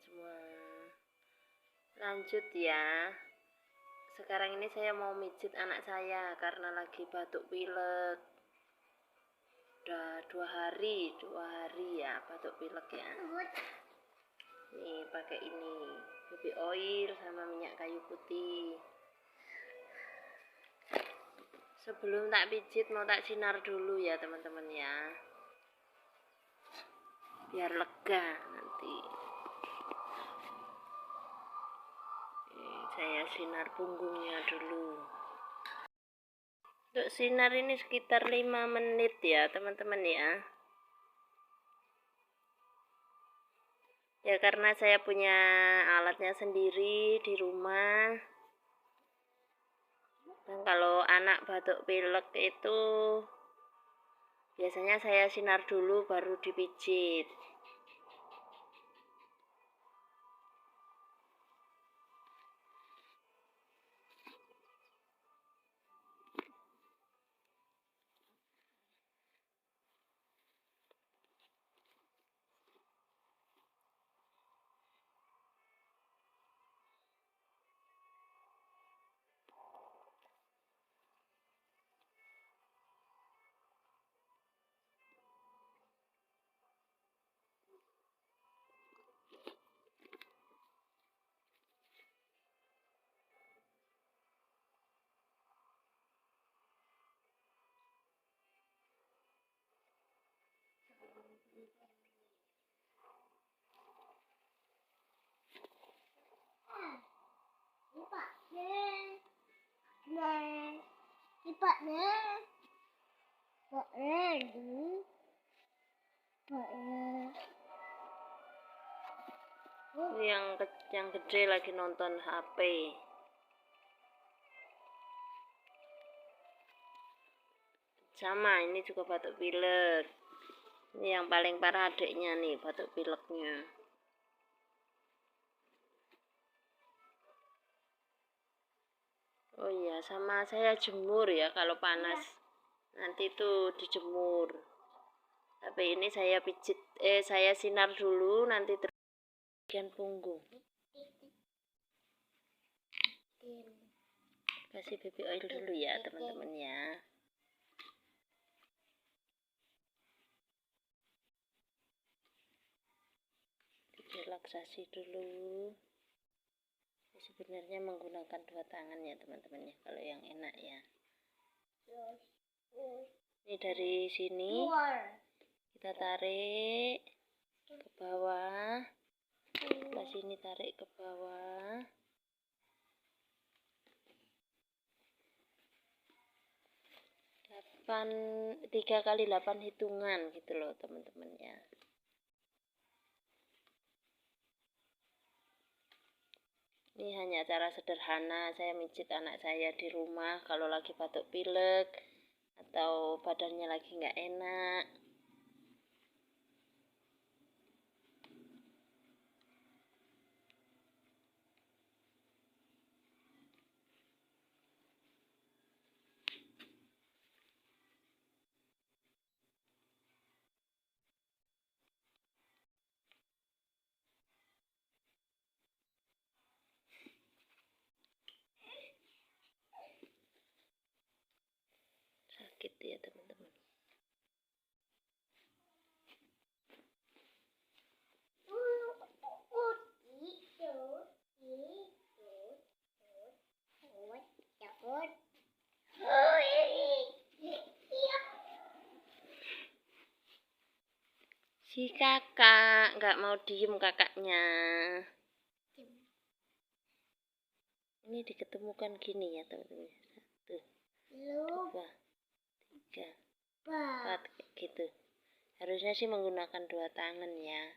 semua. Lanjut ya. Sekarang ini saya mau mijit anak saya karena lagi batuk pilek. Udah 2 hari ya batuk pilek ya. Nih pakai ini baby oil sama minyak kayu putih. Sebelum tak pijit mau tak sinar dulu ya teman-teman ya, biar lega nanti. Saya sinar punggungnya dulu. Untuk sinar ini sekitar 5 menit ya teman-teman ya. Ya karena saya punya alatnya sendiri di rumah. Dan kalau anak batuk pilek itu biasanya saya sinar dulu baru dipijit. Yang gede lagi nonton HP. Sama ini juga batuk pilek. Ini yang paling parah adiknya nih batuk pileknya. Oh iya, sama saya jemur ya kalau panas. Nanti itu dijemur. Tapi ini saya pijit, saya sinar dulu nanti bagian punggung. Kasih baby oil dulu ya teman-teman ya. Relaksasi dulu. Sebenarnya menggunakan 2 tangan ya teman-teman ya kalau yang enak ya. Ini dari sini kita tarik ke bawah, sebelah sini tarik ke bawah. 3 kali 8 hitungan gitu loh teman-teman ya. Ini hanya cara sederhana saya mijit anak saya di rumah kalau lagi batuk pilek atau badannya lagi nggak enak. Sakit ya teman-teman. Si kakak nggak mau diem kakaknya. Ini diketemukan gini ya teman-teman. 1, 2, 3, 4 gitu. Harusnya sih menggunakan 2 tangan ya.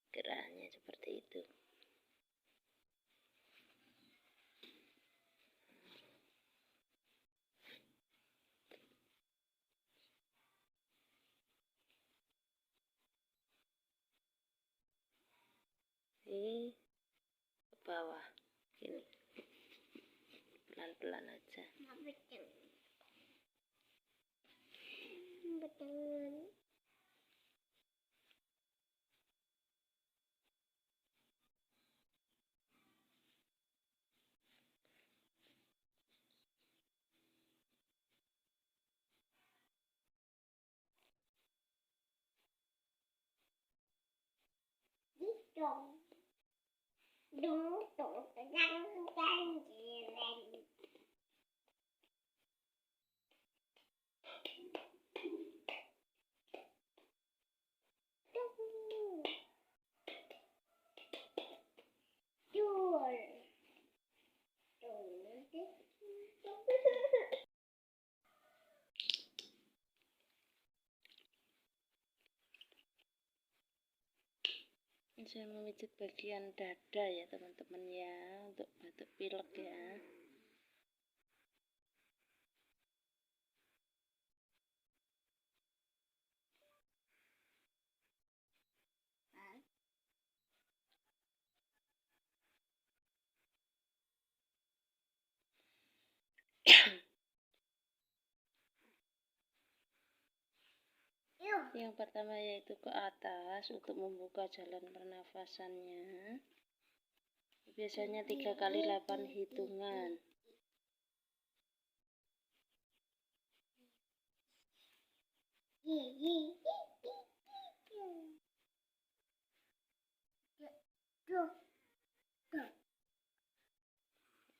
Gerakannya seperti itu. Ini ke bawah gini. Pelan-pelan aja. Saya memijit bagian dada ya teman-teman ya, untuk batuk pilek ya. Yang pertama yaitu ke atas untuk membuka jalan pernafasannya. Biasanya 3 kali 8 hitungan.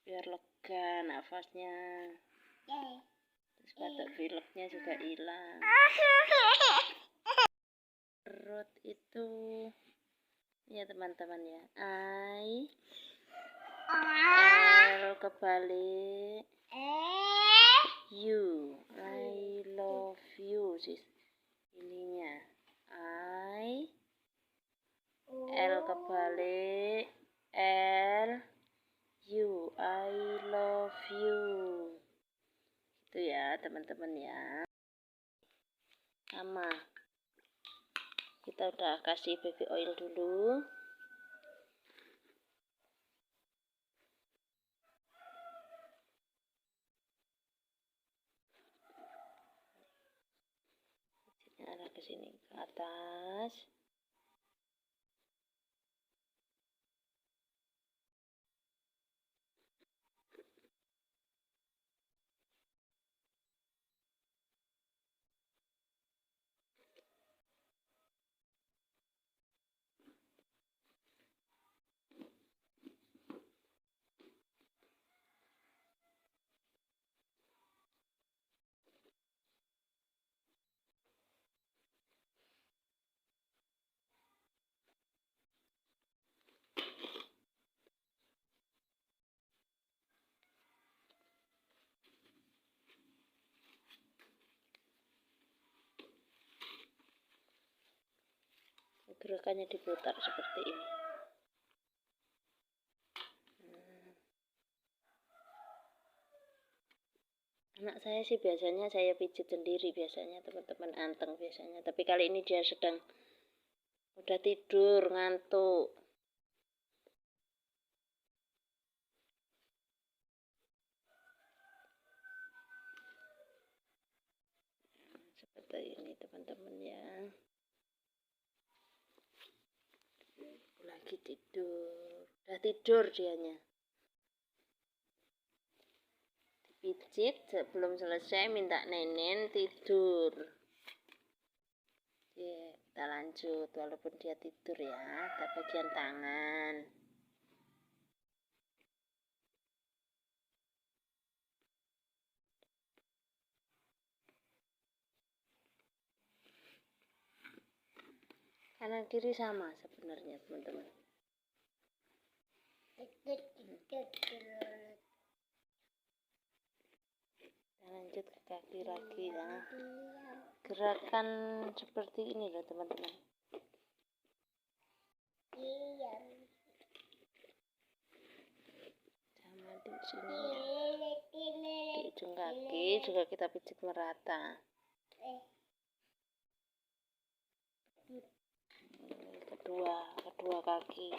Biar lega nafasnya. Terus batuk pileknya juga hilang. Perut itu ya teman-teman ya. L kebalik U, I love you sis. Ininya L kebalik L U, I love you. Itu ya teman-teman ya. Sama kita udah kasih baby oil dulu. Arah ke sini ke atas. Gerakannya diputar seperti ini. Anak saya sih biasanya saya pijit sendiri biasanya teman-teman, anteng biasanya. Tapi kali ini dia sedang udah tidur, ngantuk. Seperti ini teman-teman ya. Lagi tidur, udah tidur dianya. Dipijit sebelum selesai minta nenen tidur. Ya, kita lanjut walaupun dia tidur ya, kita bagian tangan. Kanan kiri sama sebenarnya teman-teman. Kita lanjut ke kaki lagi ya. Gerakan seperti ini loh teman-teman. Sama di sini. Di ujung kaki juga kita pijit merata. Kedua kaki.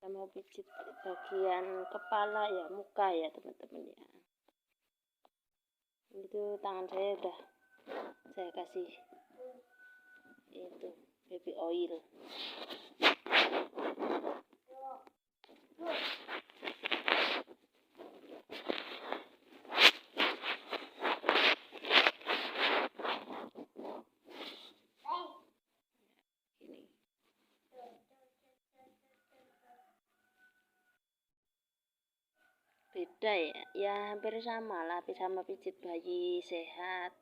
Kita mau pijit bagian kepala ya, muka ya teman-teman ya. Itu tangan saya udah saya kasih itu baby oil. Beda ya, ya hampir sama lah, sama pijit bayi sehat.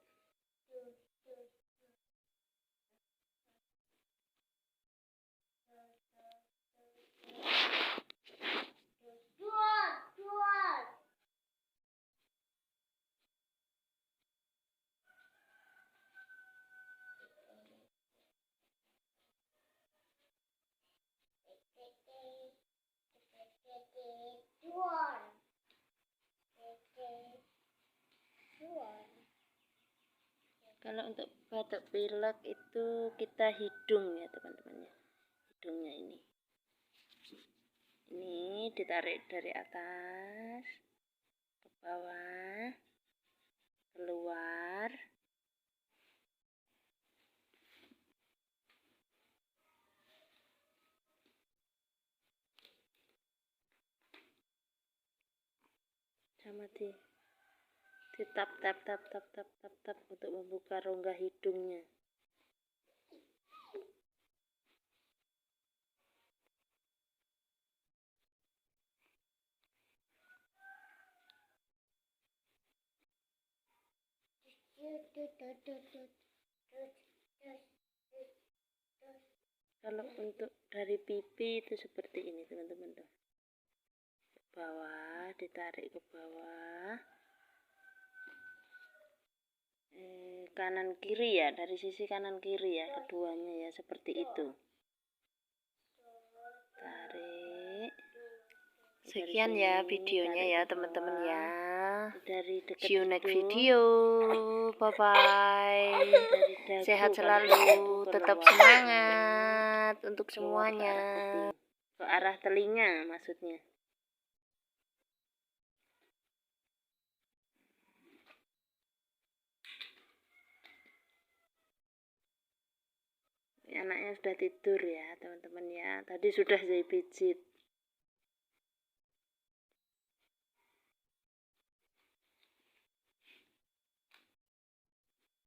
Kalau untuk batuk pilek itu kita hidung ya teman-teman ya. Hidungnya ini ditarik dari atas ke bawah, keluar. Sama ditap tap untuk membuka rongga hidungnya. Kalau untuk dari pipi itu seperti ini teman-teman tuh. Ke bawah, ditarik ke bawah. Kanan kiri ya, dari sisi kanan kiri ya, keduanya ya seperti itu. Tarik. Sekian ya videonya ya teman-teman ya. Dari see you next video. Bye bye. Sehat selalu, tetap semangat untuk semuanya. Ke arah telinga maksudnya. Anaknya sudah tidur ya teman-teman ya. Tadi sudah saya pijit.